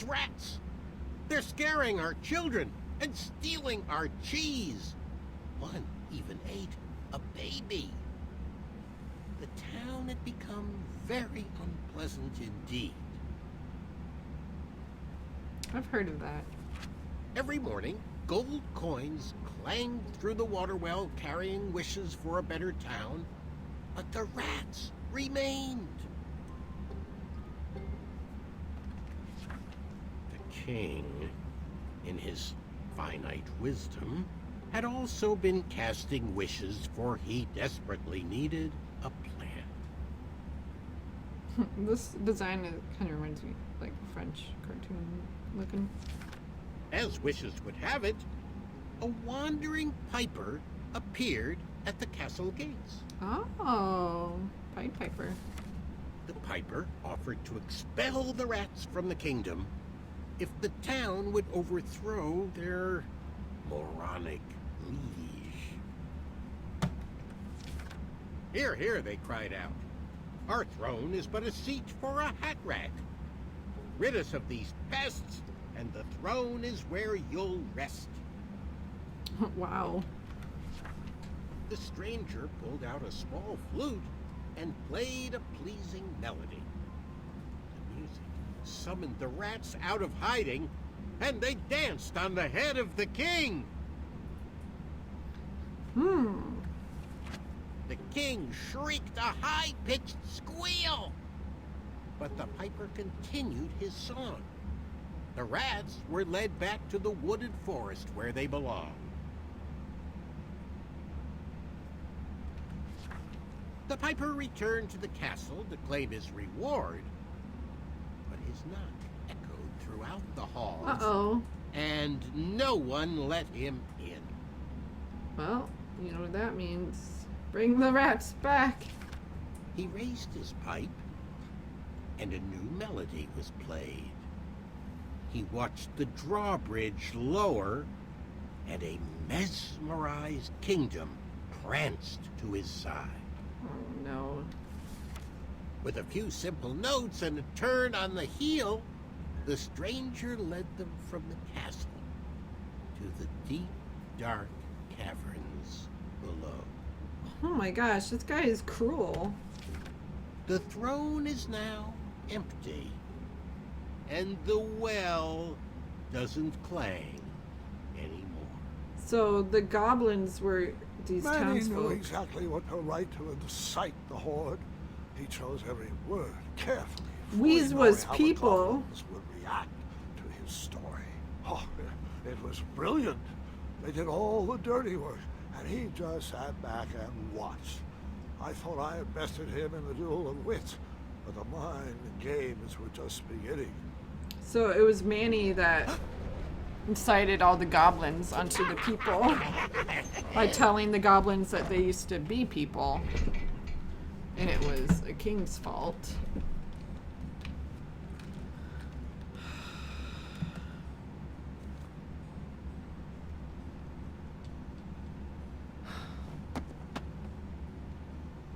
Those rats! They're scaring our children and stealing our cheese. One even ate a baby. The town had become very unpleasant indeed. I've heard of that. Every morning, gold coins clanged through the water well carrying wishes for a better town, but the rats remained. The king, in his finite wisdom, had also been casting wishes, for he desperately needed a plan. This design kind of reminds me like French cartoon looking. As wishes would have it, a wandering piper appeared at the castle gates. Oh, Pied Piper. The piper offered to expel the rats from the kingdom if the town would overthrow their moronic liege. Hear, hear, they cried out. Our throne is but a seat for a hat rat. Rid us of these pests, and the throne is where you'll rest. Wow. The stranger pulled out a small flute and played a pleasing melody. The music summoned the rats out of hiding, and they danced on the head of the king. The king shrieked a high-pitched squeal, but the piper continued his song. The rats were led back to the wooded forest where they belonged. The piper returned to the castle to claim his reward, but his knock echoed throughout the halls. Uh-oh. And no one let him in. Well, you know what that means. Bring the rats back. He raised his pipe, and a new melody was played. He watched the drawbridge lower, and a mesmerized kingdom pranced to his side. Oh, no. With a few simple notes and a turn on the heel, the stranger led them from the castle to the deep, dark caverns below. Oh my gosh, this guy is cruel. The throne is now empty, and the well doesn't clang anymore. So the goblins were these Manny knew townsfolk. exactly what to write to incite the horde. He chose every word carefully. We's fully was knowing how the people. goblins would react to his story. Oh, it was brilliant. They did all the dirty work, and he just sat back and watched. I thought I had bested him in the duel of wits, but the mind games were just beginning. So it was Manny that incited all the goblins onto the people by telling the goblins that they used to be people. And it was a king's fault.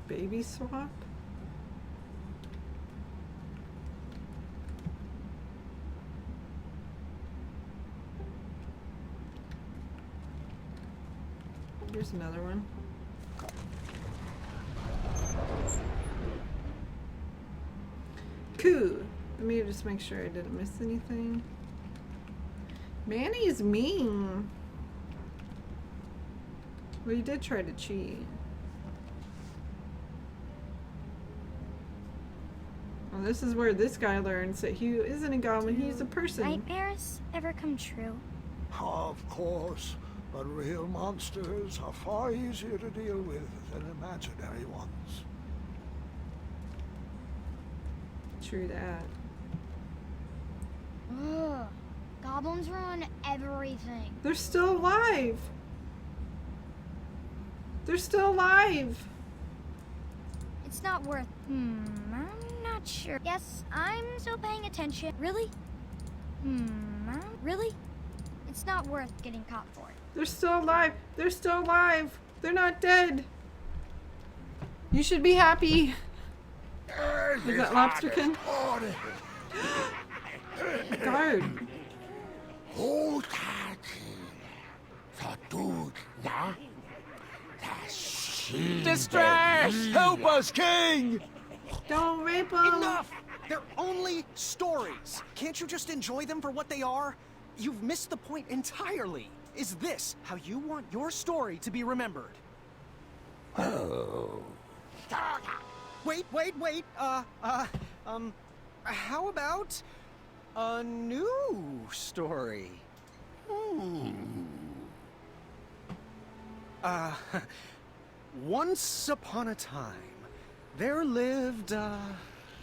Baby swap? Here's another one. Cool. Let me just make sure I didn't miss anything. Manny's mean. Well, he did try to cheat. Well, this is where this guy learns that he isn't a goblin, he's a person. Nightmares ever come true? Of course, but real monsters are far easier to deal with than imaginary ones. True that. Ugh. Goblins ruin everything. They're still alive. They're still alive. It's not worth. I'm not sure. Yes, I'm still paying attention. Really? Really? It's not worth getting caught for it. They're still alive. They're still alive. They're not dead. You should be happy. Is that Lobsterkin? Guard. Distress! Help us, King! Don't rape him. Enough! They're only stories. Can't you just enjoy them for what they are? You've missed the point entirely. Is this how you want your story to be remembered? Oh. Wait. How about a new story? Once upon a time, there lived,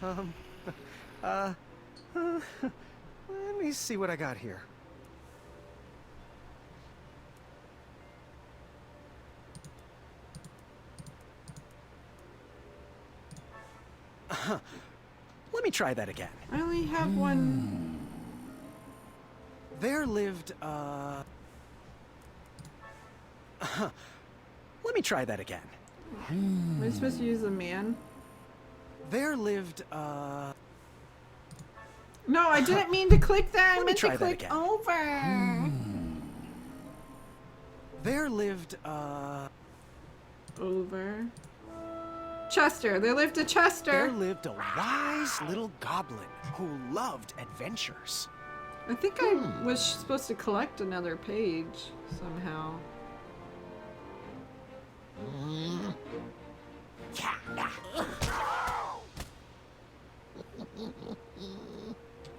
let me see what I got here. Let me try that again. I only have one. There lived, let me try that again. Am I supposed to use a man? There lived, No, I didn't mean to click that. I Let me meant try to that click again. over. There lived, Over. Chester. There lived a there Chester. lived a wise little goblin who loved adventures. I think I was supposed to collect another page somehow.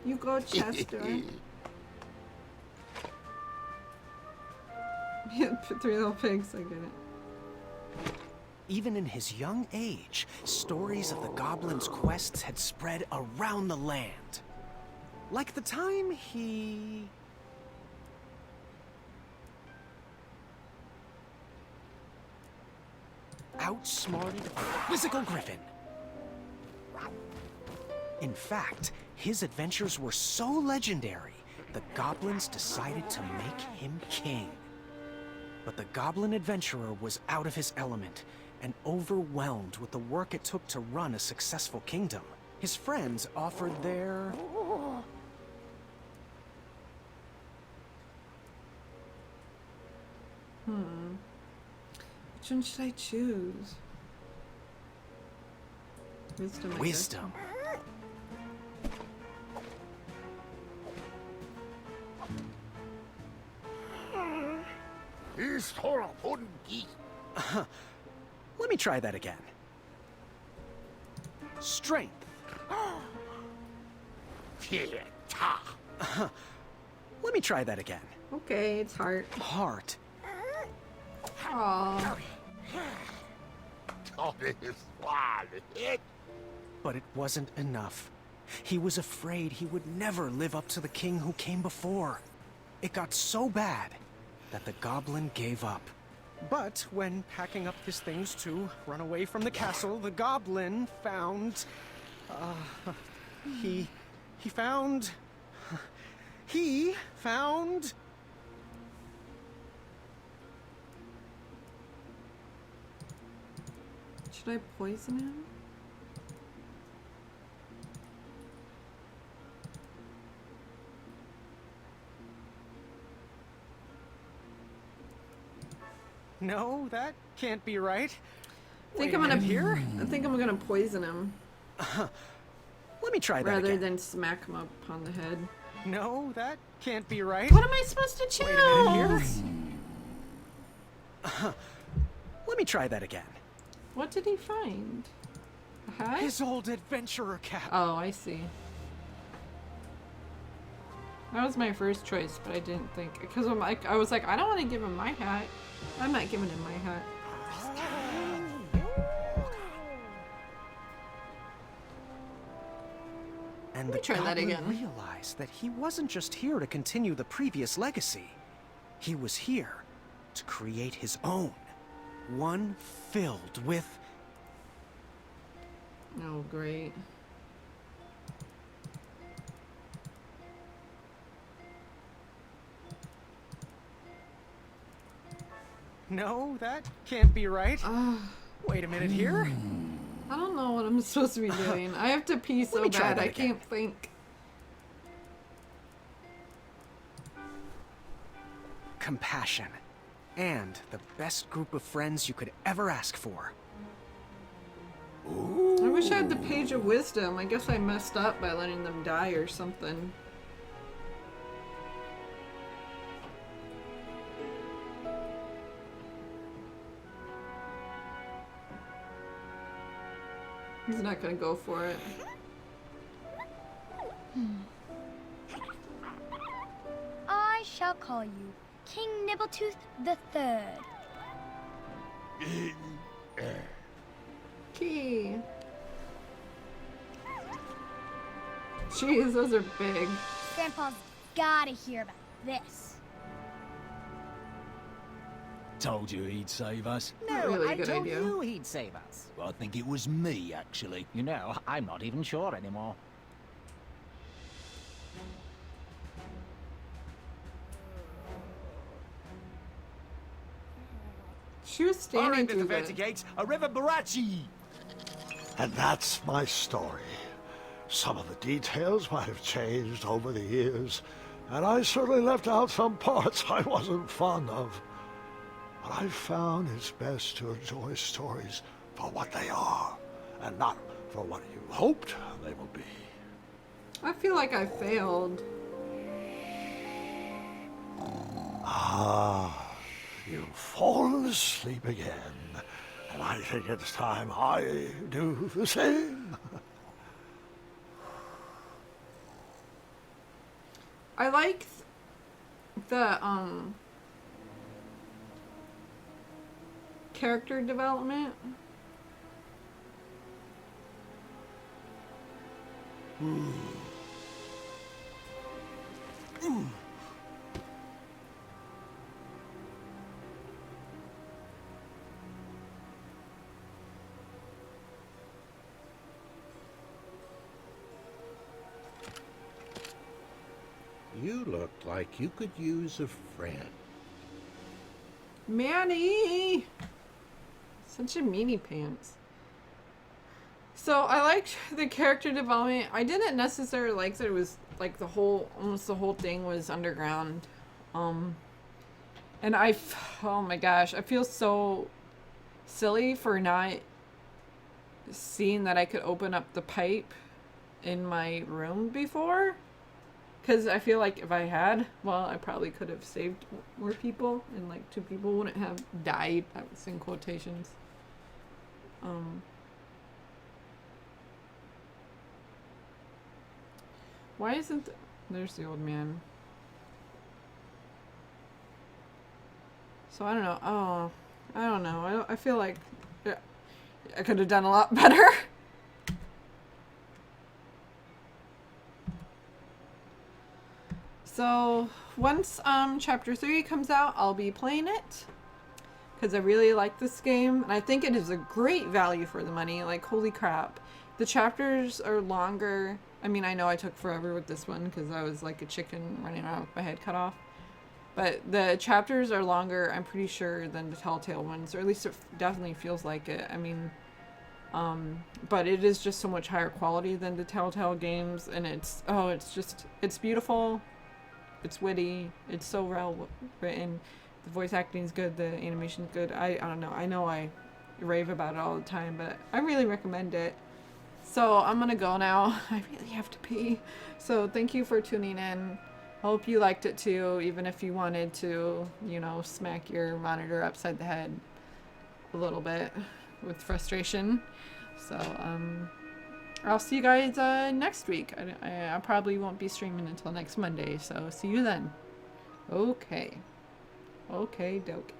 You go, Chester. Yeah, 3 little pigs, I get it. Even in his young age, stories of the goblin's quests had spread around the land. Like the time he... outsmarted a quizzical griffin. In fact, his adventures were so legendary, the goblins decided to make him king. But the goblin adventurer was out of his element and overwhelmed with the work it took to run a successful kingdom. His friends offered their... Which one should I choose? Wisdom. I guess. wisdom. Let me try that again. Strength. Let me try that again. Okay, it's heart. Heart. Aww. But it wasn't enough. He was afraid he would never live up to the king who came before. It got so bad that the goblin gave up. But when packing up his things to run away from the castle, the goblin found... He found... Should I poison him? No, that can't be right. I think Wait a I'm gonna minute here. I think I'm gonna poison him Let me try that rather again. than smack him up on the head. No, that can't be right. What am I supposed to choose? Wait a minute here. Let me try that again. What did he find? A hat? His old adventurer cap. Oh, I see. That was my first choice, but I didn't think because I was like, I don't want to give him my hat. I'm not giving him my hat. And Let the me try that goblin again. realized that he wasn't just here to continue the previous legacy. He was here to create his own. One filled with... Oh, great. No, that can't be right. Wait a minute here. I don't know what I'm supposed to be doing. I have to pee so me try bad that I again. can't think. compassion, and the best group of friends you could ever ask for. I wish I had the Page of Wisdom. I guess I messed up by letting them die or something. He's not gonna go for it. I shall call you King Nibbletooth the Third. Key. Jeez, those are big. Grandpa's gotta hear about this. Told you he'd save us. Not really a good told idea. you he'd save us. Well, I think it was me, actually. You know, I'm not even sure anymore. She was standing through the Vertigates, a River Barachi. And that's my story. Some of the details might have changed over the years, and I certainly left out some parts I wasn't fond of. But I found it's best to enjoy stories for what they are, and not for what you hoped they will be. I feel like I failed. Ah, you've fallen asleep again, and I think it's time I do the same. I like the character development. You look like you could use a friend. Manny! Such a meanie pants. So I liked the character development. I didn't necessarily like that it was like almost the whole thing was underground. And oh my gosh, I feel so silly for not seeing that I could open up the pipe in my room before. Because I feel like if I had, well, I probably could have saved more people, and like 2 people wouldn't have died. That was in quotations. Why isn't there's the old man? So I don't know. Oh, I don't know. I feel like I could have done a lot better. So once chapter 3 comes out, I'll be playing it because I really like this game, and I think it is a great value for the money. Like, holy crap, the chapters are longer. I mean, I know I took forever with this one because I was like a chicken running around with my head cut off, but the chapters are longer, I'm pretty sure, than the Telltale ones, or at least it definitely feels like it. I mean, but it is just so much higher quality than the Telltale games, and it's beautiful. It's witty. It's so well written. The voice acting is good. The animation is good. I don't know. I know I rave about it all the time, but I really recommend it. So I'm gonna go now. I really have to pee. So thank you for tuning in. Hope you liked it too, even if you wanted to, smack your monitor upside the head a little bit with frustration. So I'll see you guys next week. I probably won't be streaming until next Monday, so see you then. Okay. Okay, doke.